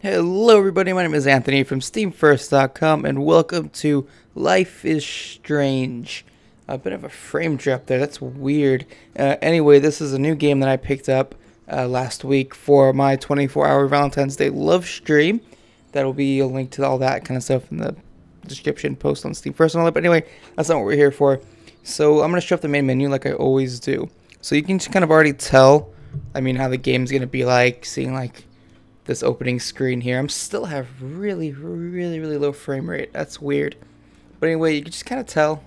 Hello everybody, my name is Anthony from SteamFirst.com and welcome to Life is Strange. A bit of a frame drop there, that's weird. Anyway, this is a new game that I picked up last week for my 24-hour Valentine's Day love stream. That'll be a link to all that kind of stuff in the description post on Steam First and all that, but anyway, that's not what we're here for. So I'm going to show up the main menu like I always do. So you can just kind of already tell, how the game's going to be like, seeing like this opening screen here. I'm still have really low frame rate. That's weird. But anyway, you can just kind of tell.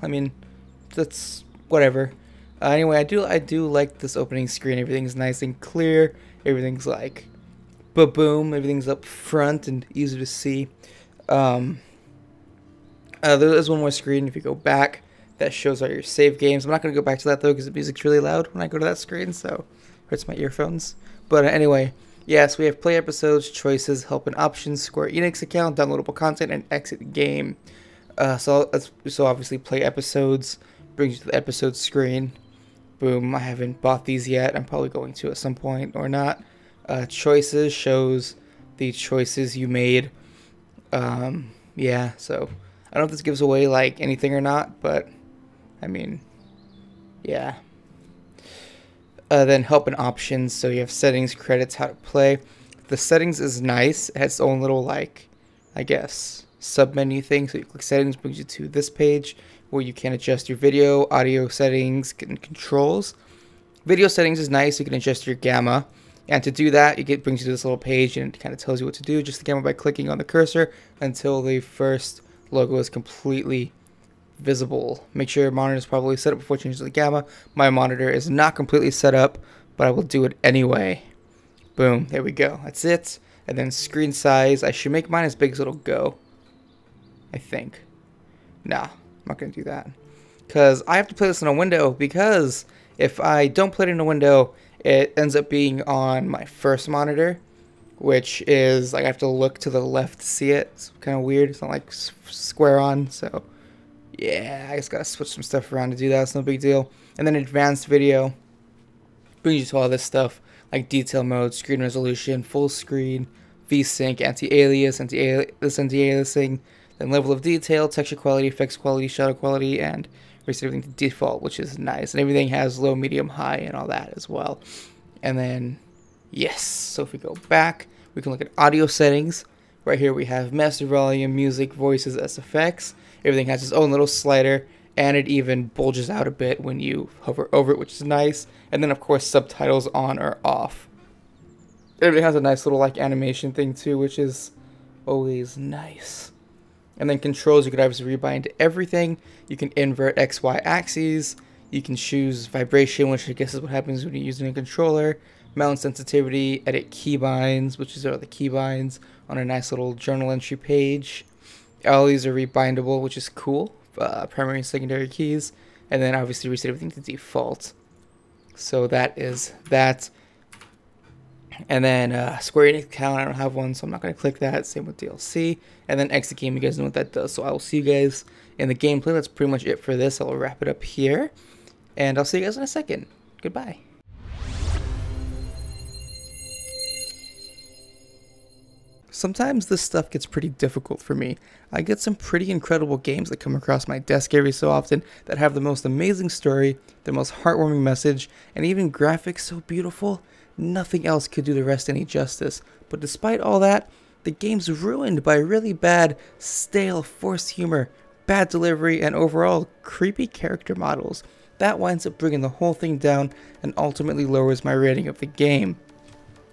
That's whatever. Anyway, I do like this opening screen. Everything's nice and clear. Everything's like boom. Everything's up front and easy to see. There's one more screen if you go back that shows all your save games. I'm not going to go back to that though because the music's really loud when I go to that screen, so it hurts my earphones. But anyway, yes, we have play episodes, choices, help and options, Square Enix account, downloadable content, and exit game. So obviously play episodes brings you to the episode screen. Boom, I haven't bought these yet. I'm probably going to at some point or not. Choices shows the choices you made. Yeah, so I don't know if this gives away like anything or not, but yeah. Then help and options, so you have settings, credits, how to play. The settings is nice. It has its own little sub menu thing. So you click settings, brings you to this page where you can adjust your video, audio settings, and controls. Video settings is nice. You can adjust your gamma, and to do that, brings you to this little page and it kind of tells you what to do. Just the gamma by clicking on the cursor until the first logo is completely visible. Make sure your monitor is probably set up before changing to the gamma. My monitor is not completely set up, but I will do it anyway. Boom, there we go. That's it. And then screen size, I should make mine as big as it'll go, I think. Nah, I'm not gonna do that because I have to play this in a window, because if I don't play it in a window, it ends up being on my first monitor, which is like I have to look to the left to see it. It's kind of weird. It's not like square on, so yeah, I just gotta switch some stuff around to do that. It's no big deal. And then advanced video brings you to all this stuff like detail mode, screen resolution, full screen, VSync, anti-alias, anti-aliasing, then level of detail, texture quality, effects quality, shadow quality, and reset everything to default, which is nice. And everything has low, medium, high, and all that as well. And then yes, so if we go back, we can look at audio settings. Right here we have master volume, music, voices, SFX. Everything has its own little slider, and it even bulges out a bit when you hover over it, which is nice. And then, of course, subtitles on or off. Everything has a nice little animation thing too, which is always nice. And then controls, you could obviously rebind everything. You can invert X, Y axes. You can choose vibration, which I guess is what happens when you're using a controller. Mount sensitivity, edit keybinds, which are the keybinds on a nice little journal entry page. All these are rebindable, which is cool. Primary and secondary keys. And then obviously reset everything to default. So that is that. And then Square Enix account, I don't have one, so I'm not going to click that. Same with DLC. And then exit game, you guys know what that does. So I will see you guys in the gameplay. That's pretty much it for this. I'll wrap it up here. And I'll see you guys in a second. Goodbye. Sometimes this stuff gets pretty difficult for me. I get some pretty incredible games that come across my desk every so often that have the most amazing story, the most heartwarming message, and even graphics so beautiful, nothing else could do the rest any justice. But despite all that, the game's ruined by really bad, stale, forced humor, bad delivery, and overall creepy character models. That winds up bringing the whole thing down and ultimately lowers my rating of the game.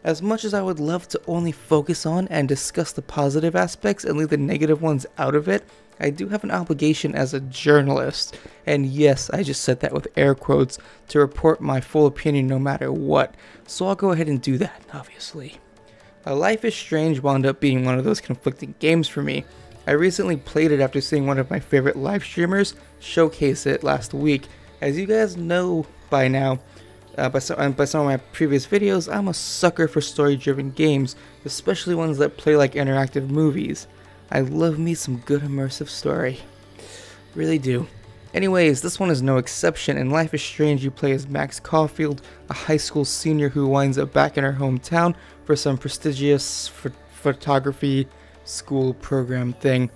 As much as I would love to only focus on and discuss the positive aspects and leave the negative ones out of it, I do have an obligation as a journalist, and yes, I just said that with air quotes, to report my full opinion no matter what, so I'll go ahead and do that, obviously. Life is Strange wound up being one of those conflicting games for me. I recently played it after seeing one of my favorite live streamers showcase it last week. As you guys know by now, by some of my previous videos, I'm a sucker for story-driven games, especially ones that play like interactive movies. I love me some good immersive story. Really do. Anyways, this one is no exception. In Life is Strange, you play as Max Caufield, a high school senior who winds up back in her hometown for some prestigious photography school program thing,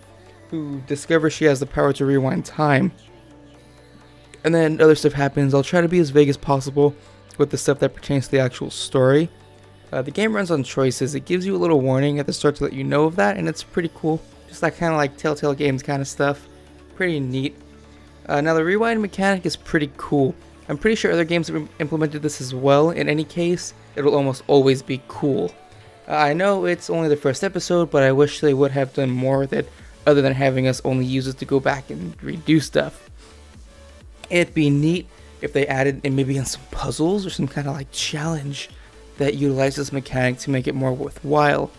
who discovers she has the power to rewind time. And then other stuff happens. I'll try to be as vague as possible with the stuff that pertains to the actual story. The game runs on choices. It gives you a little warning at the start to let you know of that, and it's pretty cool. Just that kind of like Telltale Games kind of stuff. Pretty neat. Now the rewind mechanic is pretty cool. I'm pretty sure other games have implemented this as well. In any case, it'll almost always be cool. I know it's only the first episode, but I wish they would have done more with it other than having us only use it to go back and redo stuff. It'd be neat if they added in maybe in some puzzles or some kind of like challenge that utilizes this mechanic to make it more worthwhile.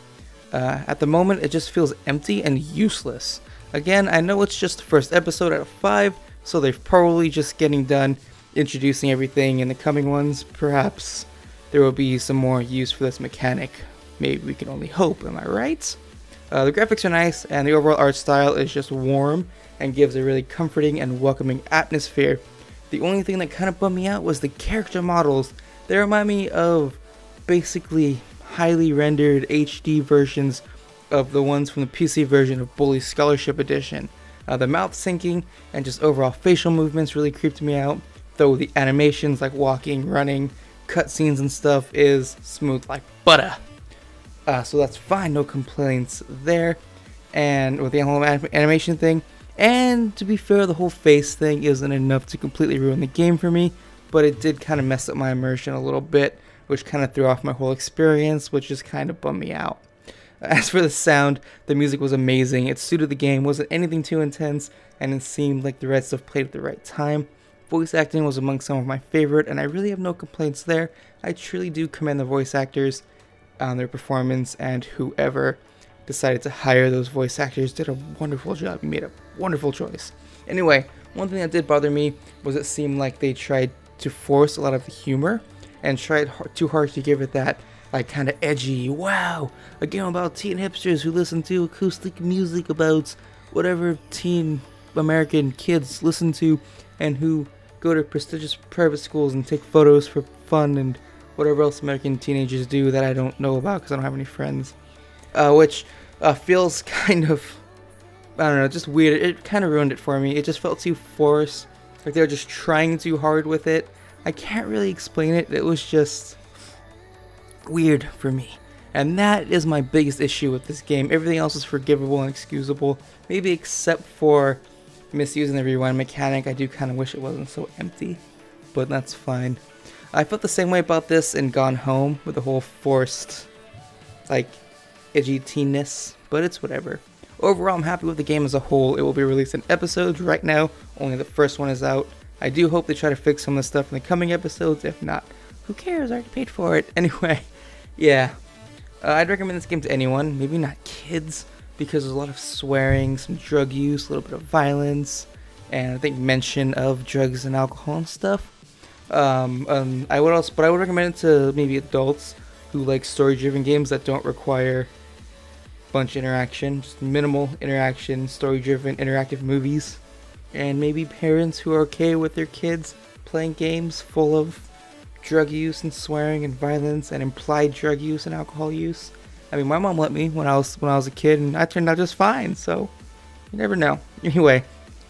At the moment, it just feels empty and useless. Again, I know it's just the first episode out of 5, so they're probably just getting done introducing everything. In the coming ones, perhaps there will be some more use for this mechanic. Maybe we can only hope, am I right? The graphics are nice, and the overall art style is just warm and gives a really comforting and welcoming atmosphere. The only thing that kind of bummed me out was the character models. They remind me of basically highly rendered HD versions of the ones from the PC version of Bully Scholarship Edition. The mouth syncing and just overall facial movements really creeped me out, though the animations like walking, running, cutscenes and stuff is smooth like butter. So that's fine, no complaints there. And with the animation thing, and to be fair, the whole face thing isn't enough to completely ruin the game for me, but it did kind of mess up my immersion a little bit, which kind of threw off my whole experience, which just kind of bummed me out. As for the sound, the music was amazing. It suited the game, wasn't anything too intense, and it seemed like the right stuff played at the right time. Voice acting was among some of my favorite, and I really have no complaints there. I truly do commend the voice actors on their performance, and whoever decided to hire those voice actors did a wonderful job. You made a wonderful choice. Anyway, one thing that did bother me was it seemed like they tried to force a lot of the humor and tried too hard to give it that like kind of edgy, wow, a game about teen hipsters who listen to acoustic music about whatever teen American kids listen to, and who go to prestigious private schools and take photos for fun and whatever else American teenagers do that I don't know about because I don't have any friends. Which feels kind of, I don't know, just weird. It kind of ruined it for me. It just felt too forced, like they were just trying too hard with it. I can't really explain it. It was just weird for me. And that is my biggest issue with this game. Everything else is forgivable and excusable, maybe except for misusing the rewind mechanic. I do kind of wish it wasn't so empty, but that's fine. I felt the same way about this in Gone Home with the whole forced, like, edgy teenness, but it's whatever. Overall, I'm happy with the game as a whole. It will be released in episodes. Right now, only the first one is out. I do hope they try to fix some of the stuff in the coming episodes. If not, who cares? I already paid for it. Anyway, yeah. I'd recommend this game to anyone. Maybe not kids, because there's a lot of swearing, some drug use, a little bit of violence, and I think mention of drugs and alcohol and stuff. I would recommend it to maybe adults who like story-driven games that don't require a bunch of interaction, just minimal interaction, story-driven, interactive movies. And maybe parents who are okay with their kids playing games full of drug use and swearing and violence and implied drug use and alcohol use. I mean, my mom let me when I was a kid, and I turned out just fine, so you never know. Anyway,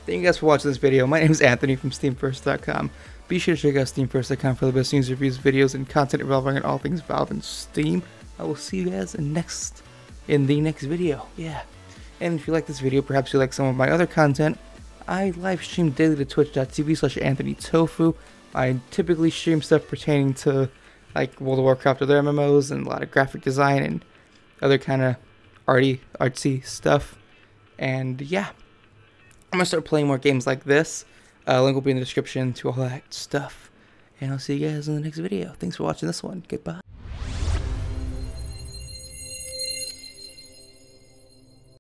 thank you guys for watching this video. My name is Anthony from SteamFirst.com. Be sure to check out SteamFirst.com for the best news, reviews, videos, and content revolving on all things Valve and Steam. I will see you guys in the next video. Yeah. And if you like this video, perhaps you like some of my other content, I live stream daily to twitch.tv/AnthonyTofu. I typically stream stuff pertaining to like World of Warcraft, other MMOs, and a lot of graphic design and other kind of artsy stuff. And yeah, I'm gonna start playing more games like this. Link will be in the description to all that stuff. And I'll see you guys in the next video. Thanks for watching this one. Goodbye.